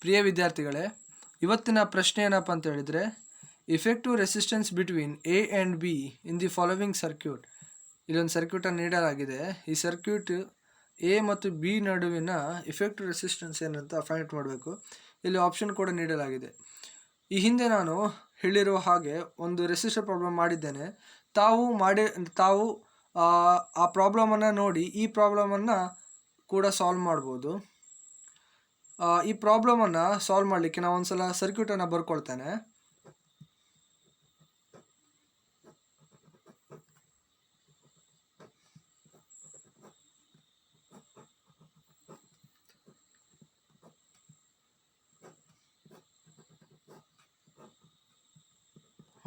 ಪ್ರಿಯ ವಿದ್ಯಾರ್ಥಿಗಳೇ, ಇವತ್ತಿನ ಪ್ರಶ್ನೆ ಏನಪ್ಪ ಅಂತ ಹೇಳಿದರೆ, effective resistance between A and B in the following circuit. ಇಲ್ಲೊಂದು ಸರ್ಕ್ಯೂಟನ್ನು ನೀಡಲಾಗಿದೆ. ಈ ಸರ್ಕ್ಯೂಟ್ ಎ ಮತ್ತು ಬಿ ನಡುವಿನ ಇಫೆಕ್ಟಿವ್ ರೆಸಿಸ್ಟೆನ್ಸ್ ಏನಂತ ಫೈಂಡ್ ಮಾಡಬೇಕು. ಇಲ್ಲಿ ಆಪ್ಷನ್ ಕೂಡ ನೀಡಲಾಗಿದೆ. ಈ ಹಿಂದೆ ನಾನು ಹೇಳಿರುವ ಹಾಗೆ ಒಂದು ರೆಸಿಸ್ಟರ್ ಪ್ರಾಬ್ಲಮ್ ಮಾಡಿದ್ದೇನೆ. ತಾವು ಆ ಪ್ರಾಬ್ಲಮನ್ನು ನೋಡಿ ಈ ಪ್ರಾಬ್ಲಮನ್ನು ಕೂಡ ಸಾಲ್ವ್ ಮಾಡ್ಬೋದು. ಈ ಪ್ರಾಬ್ಲಮನ್ನು ಸಾಲ್ವ್ ಮಾಡಲಿಕ್ಕೆ ನಾವು ಒಂದ್ಸಲ ಸರ್ಕ್ಯೂಟನ್ನು ಬರ್ಕೊಳ್ತೇನೆ.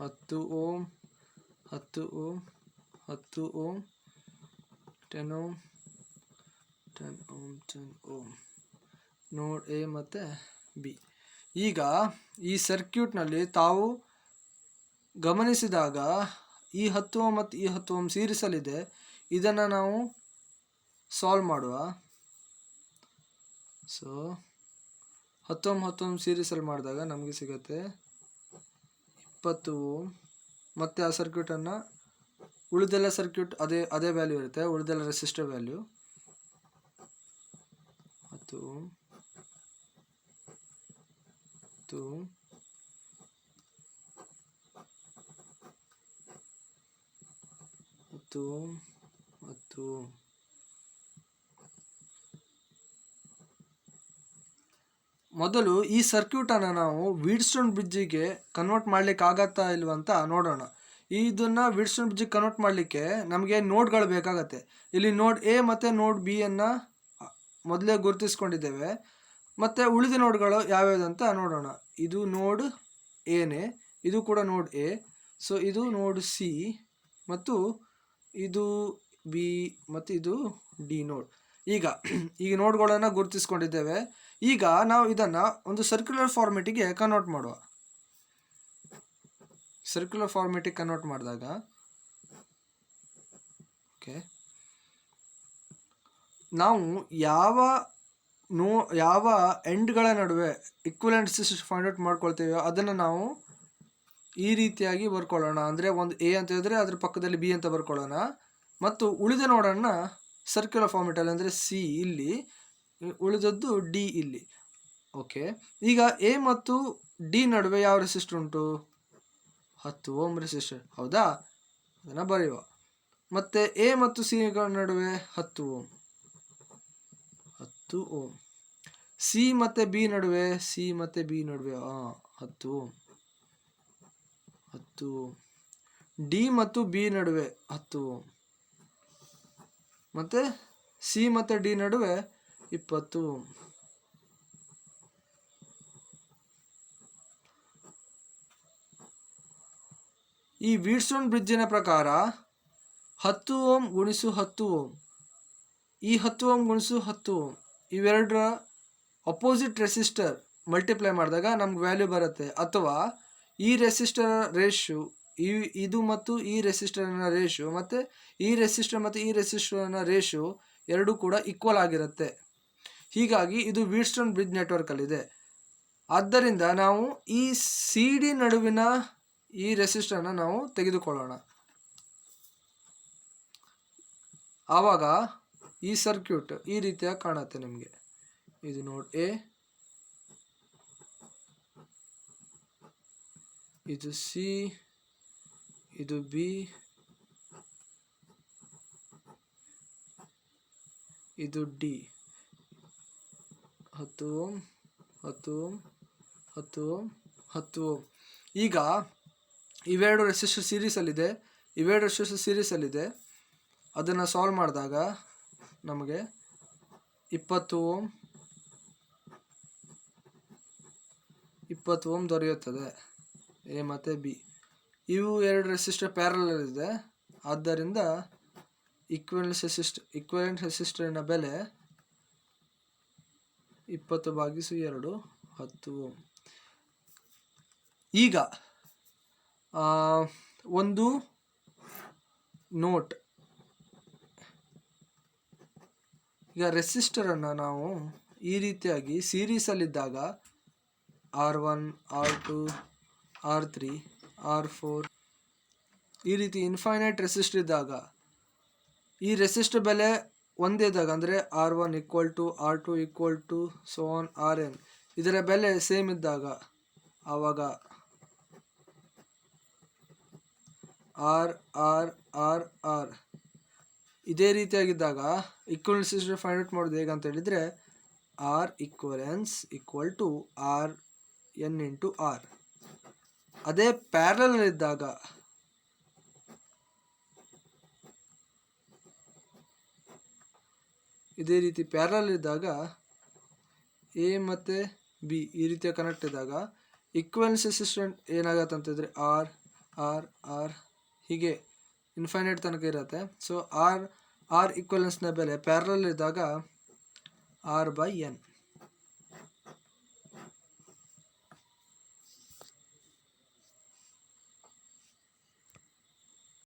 ಹತ್ತು ohm 10 ohm 10 ohm 10 ohm 10 ohm 10 ohm node A ಮತ್ತು ಬಿ. ಈಗ ಈ ಸರ್ಕ್ಯೂಟ್ನಲ್ಲಿ ತಾವು ಗಮನಿಸಿದಾಗ ಈ 10 ಓಮ್ ಮತ್ತು ಈ 10 ಓಮ್ ಸೀರೀಸಲ್ಲಿದೆ. ಇದನ್ನು ನಾವು ಸಾಲ್ವ್ ಮಾಡುವ. ಸೊ 10 ಓಮ್ 10 ಓಮ್ ಸೀರೀಸಲ್ಲಿ ಮಾಡಿದಾಗ ನಮಗೆ ಸಿಗುತ್ತೆ 20 ಓಮ್. ಮತ್ತು ಆ ಸರ್ಕ್ಯೂಟನ್ನು ಉಳಿದೆಲ್ಲ ಸರ್ಕ್ಯೂಟ್ ಅದೇ ವ್ಯಾಲ್ಯೂ ಇರುತ್ತೆ, ಉಳಿದೆಲ್ಲ resistor value 10 ohm 10 ohm 10 ohm 10 ohm. ಮೊದಲು ಈ ಸರ್ಕ್ಯೂಟನ್ನು ನಾವು ವೀಟ್ಸ್ಟೋನ್ ಬ್ರಿಡ್ಜಿಗೆ ಕನ್ವರ್ಟ್ ಮಾಡಲಿಕ್ಕೆ ಆಗತ್ತಾ ಇಲ್ವಾ ಅಂತ ನೋಡೋಣ. ಇದನ್ನು ವೀಟ್ಸ್ಟೋನ್ ಬ್ರಿಡ್ಜಿಗೆ ಕನ್ವರ್ಟ್ ಮಾಡಲಿಕ್ಕೆ ನಮಗೆ ನೋಡ್ಗಳು ಬೇಕಾಗತ್ತೆ. ಇಲ್ಲಿ ನೋಡ್ ಎ ಮತ್ತು ನೋಡ್ ಬಿ ಅನ್ನು ಮೊದಲೇ ಗುರುತಿಸ್ಕೊಂಡಿದ್ದೇವೆ. ಮತ್ತು ಉಳಿದ ನೋಡ್ಗಳು ಯಾವ್ಯಾವುದು ಅಂತ ನೋಡೋಣ. ಇದು ನೋಡ್ ಎನೇ, ಇದು ಕೂಡ ನೋಡ್ ಎ. ಸೊ ಇದು ನೋಡ್ ಸಿ, ಮತ್ತು ಇದು ಬಿ, ಮತ್ತು ಇದು ಡಿ ನೋಡ್. ಈಗ ನೋಡ್ಗಳನ್ನು ಗುರುತಿಸ್ಕೊಂಡಿದ್ದೇವೆ. ಈಗ ನಾವು ಇದನ್ನು ಒಂದು ಸರ್ಕ್ಯುಲರ್ ಫಾರ್ಮೆಟಿಗೆ ಕನ್ವರ್ಟ್ ಮಾಡುವ. ಸರ್ಕ್ಯುಲರ್ ಫಾರ್ಮೆಟಿಗೆ ಕನ್ವರ್ಟ್ ಮಾಡಿದಾಗ ನಾವು ಯಾವ ಎಂಡ್ಗಳ ನಡುವೆ ಈಕ್ವಲೆಂಟ್ ರೆಸಿಸ್ಟೆನ್ಸ್ ಫೈಂಡ್ ಔಟ್ ಮಾಡ್ಕೊಳ್ತೇವೆ ಅದನ್ನು ನಾವು ಈ ರೀತಿಯಾಗಿ ಬರ್ಕೊಳ್ಳೋಣ. ಅಂದರೆ ಒಂದು ಎ ಅಂತ ಹೇಳಿದ್ರೆ ಅದ್ರ ಪಕ್ಕದಲ್ಲಿ ಬಿ ಅಂತ ಬರ್ಕೊಳ್ಳೋಣ, ಮತ್ತು ಉಳಿದ ನೋಡನ್ನು ಸರ್ಕ್ಯುಲರ್ ಫಾರ್ಮೆಟಲ್ಲಿ ಅಂದರೆ ಸಿ ಇಲ್ಲಿ, ಉಳಿದದ್ದು ಡಿ ಇಲ್ಲಿ. ಓಕೆ, ಈಗ ಎ ಮತ್ತು ಡಿ ನಡುವೆ ಯಾವ ರೆಸಿಸ್ಟರ್ ಉಂಟು? 10 ಓಮ್ ರೆಸಿಸ್ಟರ್, ಹೌದಾ? ಅದನ್ನು ಬರೆಯುವ. ಮತ್ತು ಎ ಮತ್ತು ಸಿ ನಡುವೆ 10 ಓಮ್ 10 ಓಮ್. ಸಿ ಮತ್ತು ಬಿ ನಡುವೆ 10 ಓಮ್ 10 ಓಮ್. ಡಿ ಮತ್ತು ಬಿ ನಡುವೆ 10 ಓಮ್, ಮತ್ತು ಸಿ ಮತ್ತು ಡಿ ನಡುವೆ 20 ಓಮ್. ಈ ವೀಟ್ಸ್ಟೋನ್ ಬ್ರಿಡ್ಜಿನ ಪ್ರಕಾರ 10 ಓಮ್ ಗುಣಿಸು 10 ಓಮ್, ಈ 10 ಓಮ್ ಗುಣಿಸು 10 ಓಮ್, ಇವೆರಡರ ಅಪೋಸಿಟ್ ರೆಸಿಸ್ಟರ್ ಮಲ್ಟಿಪ್ಲೈ ಮಾಡಿದಾಗ ನಮ್ಗೆ ವ್ಯಾಲ್ಯೂ ಬರುತ್ತೆ. ಅಥವಾ ಈ ರೆಸಿಸ್ಟರ್ ರೇಷು, ಇದು ಮತ್ತು ಈ ರೆಸಿಸ್ಟರ್ನ ರೇಷು, ಮತ್ತು ಈ ರೆಸಿಸ್ಟರ್ ಮತ್ತು ಈ ರೆಸಿಸ್ಟರ್ನ ರೇಷು ಎರಡೂ ಕೂಡ ಈಕ್ವಲ್ ಆಗಿರುತ್ತೆ. ಹೀಗಾಗಿ ಇದು ವೀಟ್ಸ್ಟೋನ್ ಬ್ರಿಡ್ಜ್ ನೆಟ್ವರ್ಕಲ್ಲಿದೆ. ಆದ್ದರಿಂದ ನಾವು ಈ ಸಿ ಡಿ ನಡುವಿನ ಈ ರೆಸಿಸ್ಟರ್ನ ನಾವು ತೆಗೆದುಕೊಳ್ಳೋಣ. ಆವಾಗ ಈ ಸರ್ಕ್ಯೂಟ್ ಈ ರೀತಿಯಾಗಿ ಕಾಣುತ್ತೆ ನಿಮಗೆ. ಇದು ನೋಡ್ ಎ, ಇದು ಸಿ, ಇದು ಬಿ, ಇದು D. 10 ohm 10 ohm 10 ohm 10 ohm. ಈಗ ಇವೆರಡು ರೆಸಿಸ್ಟರ್ ಸೀರೀಸಲ್ಲಿದೆ. ಅದನ್ನು ಸಾಲ್ವ್ ಮಾಡಿದಾಗ ನಮಗೆ 20 ಓಮ್ 20 ಓಮ್ ದೊರೆಯುತ್ತದೆ, ಎ ಮತ್ತು ಬಿ. ಇವು ಎರಡು ರೆಸಿಸ್ಟರ್ ಪ್ಯಾರಲಲ್ ಇದೆ. ಆದ್ದರಿಂದ ಈಕ್ವಲೆಂಟ್ ರೆಸಿಸ್ಟರಿನ ಬೆಲೆ 20/2 10 ಓಮ್. ಈಗ ಒಂದು ನೋಟ್, ಈಗ ರೆಸಿಸ್ಟರನ್ನು ನಾವು ಈ ರೀತಿಯಾಗಿ ಸೀರೀಸಲ್ಲಿದ್ದಾಗ R1 R2 R3 R4 ಈ ರೀತಿ ಇನ್ಫೈನೈಟ್ ರೆಸಿಸ್ಟರ್ ಇದ್ದಾಗ ಈ ರೆಸಿಸ್ಟರ್ ಬೆಲೆ ಒಂದೇ ಇದ್ದಾಗ ಅಂದರೆ R1 = R2 = so on Rn ಇದರ ಬೆಲೆ ಸೇಮ್ ಇದ್ದಾಗ ಆವಾಗ R ಇದೇ ರೀತಿಯಾಗಿದ್ದಾಗ ಈಕ್ವಲೆಂಟ್ ರೆಸಿಸ್ಟರ್ ಫೈಂಡ್ ಔಟ್ ಮಾಡೋದು ಹೇಗಂತ ಹೇಳಿದರೆ R equivalence = Rn × R. ಅದೇ ಪ್ಯಾರಲಲ್ ಇದ್ದಾಗ ಇದೇ ರೀತಿ ಪ್ಯಾರಲಲ್ ಇದ್ದಾಗ ಎ ಮತ್ತು ಬಿ ಈ ರೀತಿಯ ಕನೆಕ್ಟ್ ಇದ್ದಾಗ ಈಕ್ವಲೆನ್ಸ್ ರೆಸಿಸ್ಟೆಂಟ್ ಏನಾಗತ್ತೆ ಅಂತಂದರೆ ಆರ್ ಹೀಗೆ ಇನ್ಫೈನೈಟ್ ತನಕ ಇರುತ್ತೆ. ಸೊ ಆರ್ ಈಕ್ವಲೆನ್ಸ್ನ ಬೆಲೆ ಪ್ಯಾರಲಲ್ ಇದ್ದಾಗ R/N.